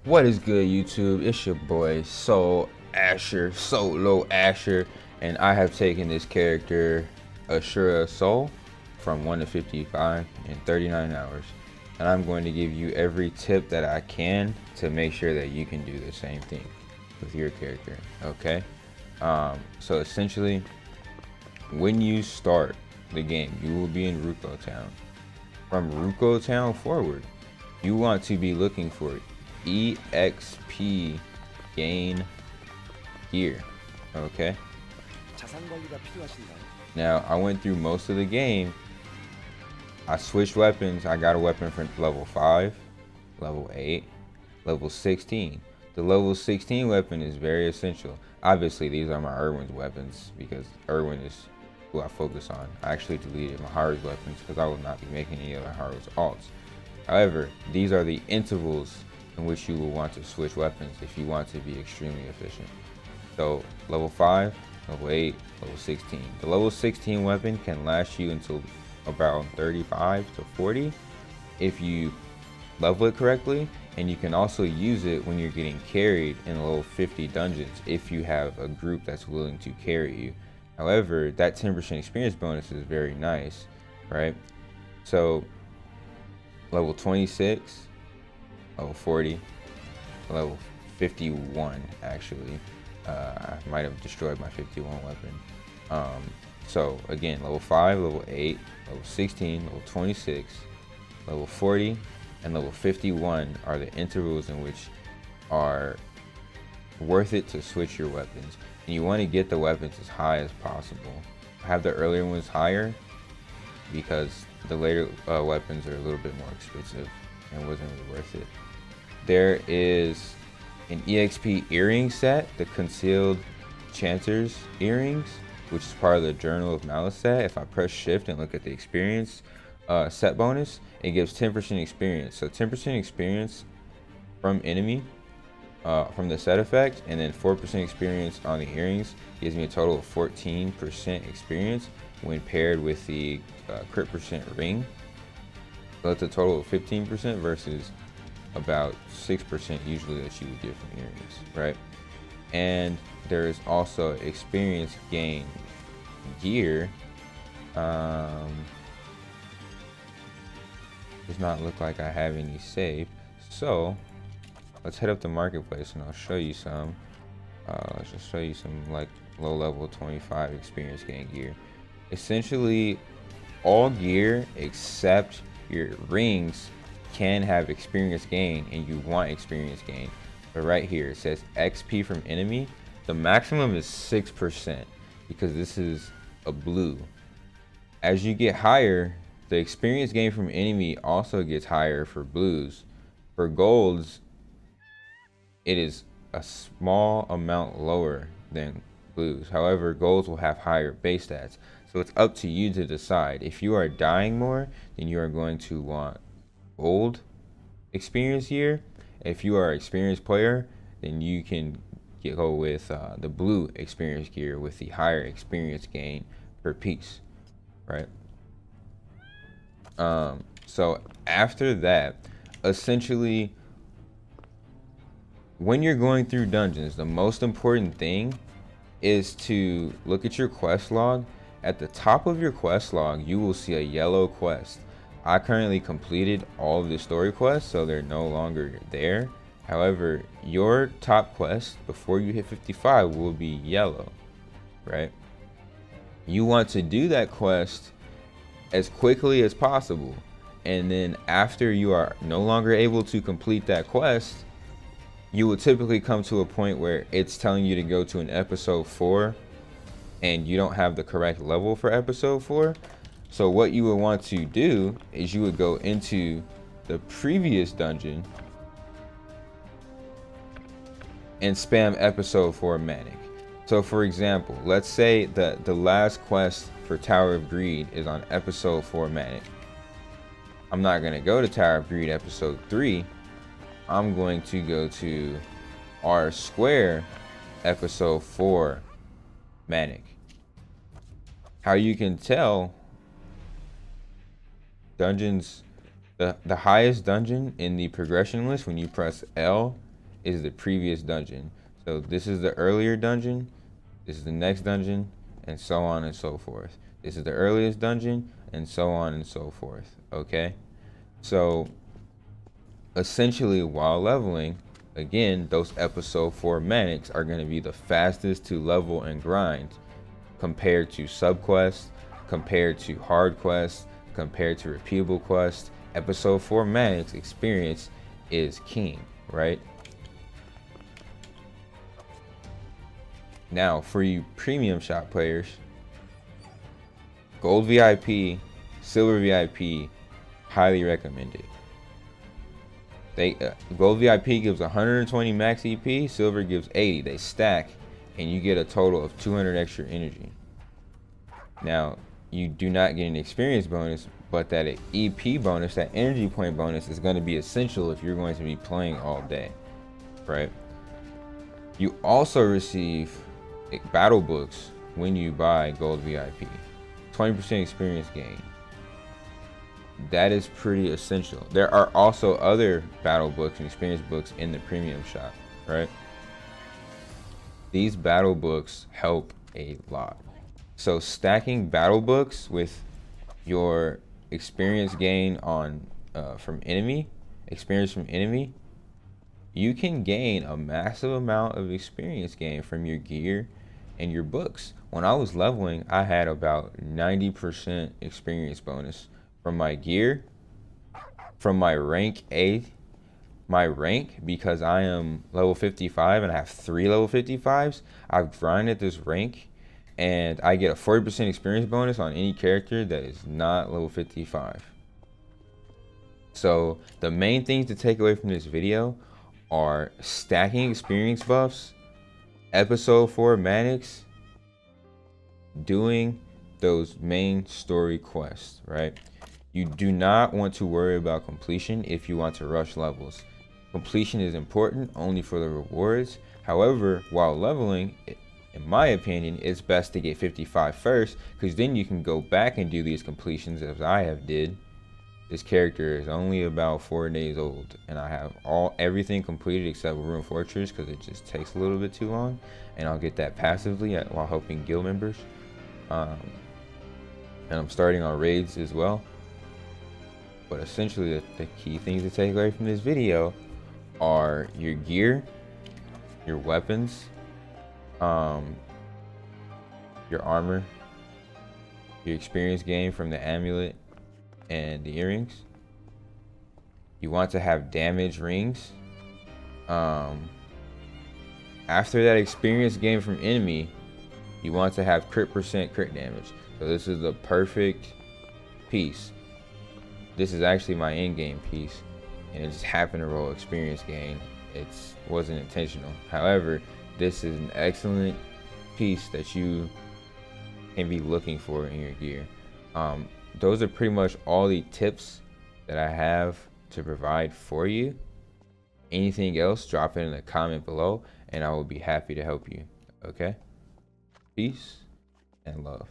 What is good, YouTube? It's your boy Solo Asher, and I have taken this character Ashura Soul from 1 to 55 in 39 hours, and I'm going to give you every tip that I can to make sure that you can do the same thing with your character. Okay, so essentially, when you start the game, you will be in Ruko Town. From Ruko Town forward, you want to be looking for EXP gain gear. Okay, now I went through most of the game. I switched weapons. I got a weapon from level 5, level 8, level 16. The level 16 weapon is very essential. Obviously these are my Irwin's weapons because Irwin is who I focus on. I actually deleted my Haru's weapons because I will not be making any other Haru's alts. However, these are the intervals in which you will want to switch weapons if you want to be extremely efficient. So level 5, level 8, level 16. The level 16 weapon can last you until about 35 to 40 if you level it correctly, and you can also use it when you're getting carried in level 50 dungeons if you have a group that's willing to carry you. However, that 10% experience bonus is very nice, right? So level 26, level 40, level 51 actually. I might have destroyed my 51 weapon. So again, level 5, level 8, level 16, level 26, level 40, and level 51 are the intervals in which are worth it to switch your weapons. And you want to get the weapons as high as possible. Have the earlier ones higher because the later weapons are a little bit more expensive and wasn't really worth it. There is an EXP earring set, the Concealed Chanter's earrings, which is part of the Journal of Malice set. If I press shift and look at the experience set bonus, it gives 10% experience. So 10% experience from enemy from the set effect, and then 4% experience on the earrings gives me a total of 14% experience when paired with the crit percent ring. So that's a total of 15% versus about 6% usually that you would get from earrings, right? And there is also experience gain gear. Does not look like I have any saved, so let's head up to marketplace and I'll show you some. Let's just show you some like low level 25 experience gain gear. Essentially all gear except your rings can have experience gain, and you want experience gain. But right here it says XP from enemy. The maximum is 6% because this is a blue. As you get higher, the experience gain from enemy also gets higher for blues. For golds, it is a small amount lower than blues. However, golds will have higher base stats. So it's up to you to decide. If you are dying more, then you are going to want gold experience gear. If you are an experienced player, then you can go with the blue experience gear with the higher experience gain per piece, right? So after that, essentially when you're going through dungeons, the most important thing is to look at your quest log. At the top of your quest log, you will see a yellow quest. I currently completed all of the story quests, so they're no longer there. However, your top quest before you hit 55 will be yellow, right? You want to do that quest as quickly as possible, and then after you are no longer able to complete that quest, you will typically come to a point where it's telling you to go to an episode 4 and you don't have the correct level for episode 4. So what you would want to do is you would go into the previous dungeon and spam episode 4 manic. So for example, let's say that the last quest for Tower of Greed is on episode 4 manic. I'm not going to go to Tower of Greed episode 3. I'm going to go to R Square episode 4 manic. How you can tell dungeons, the highest dungeon in the progression list when you press L is the previous dungeon. So this is the earlier dungeon, this is the next dungeon, and so on and so forth. This is the earliest dungeon, and so on and so forth, okay? So essentially, while leveling, again, those episode 4 manics are going to be the fastest to level and grind compared to subquests, compared to hard quests, compared to repeatable quests. Episode 4 manics experience is king, right? Now, for you premium shop players, gold VIP, silver VIP, highly recommended. Gold VIP gives 120 max EP, silver gives 80. They stack, and you get a total of 200 extra energy. Now, you do not get an experience bonus, but that EP bonus, that energy point bonus, is going to be essential if you're going to be playing all day, right? You also receive battle books when you buy gold VIP. 20% experience gain. That is pretty essential. There are also other battle books and experience books in the premium shop, right? These battle books help a lot. So stacking battle books with your experience gain on from enemy, you can gain a massive amount of experience gain from your gear and your books. When I was leveling, I had about 90% experience bonus from my gear, from my rank because I am level 55 and I have 3 level 55s. I've grinded this rank and I get a 40% experience bonus on any character that is not level 55. So the main things to take away from this video are stacking experience buffs, episode 4 manics, doing those main story quests, right? You do not want to worry about completion if you want to rush levels. Completion is important only for the rewards. However, while leveling, in my opinion, it's best to get 55 first, because then you can go back and do these completions as I have did. This character is only about 4 days old, and I have everything completed except Ruin Fortress because it just takes a little bit too long, and I'll get that passively while helping guild members. And I'm starting on raids as well. But essentially, the key things to take away from this video are your gear, your weapons, your armor, your experience gain from the amulet and the earrings. You want to have damage rings. After that experience gain from enemy, you want to have crit damage. So this is the perfect piece. This is actually my in-game piece, and it just happened to roll experience gain. It wasn't intentional. However, this is an excellent piece that you can be looking for in your gear. Those are pretty much all the tips that I have to provide for you. Anything else, drop it in the comment below, and I will be happy to help you. Okay? Peace and love.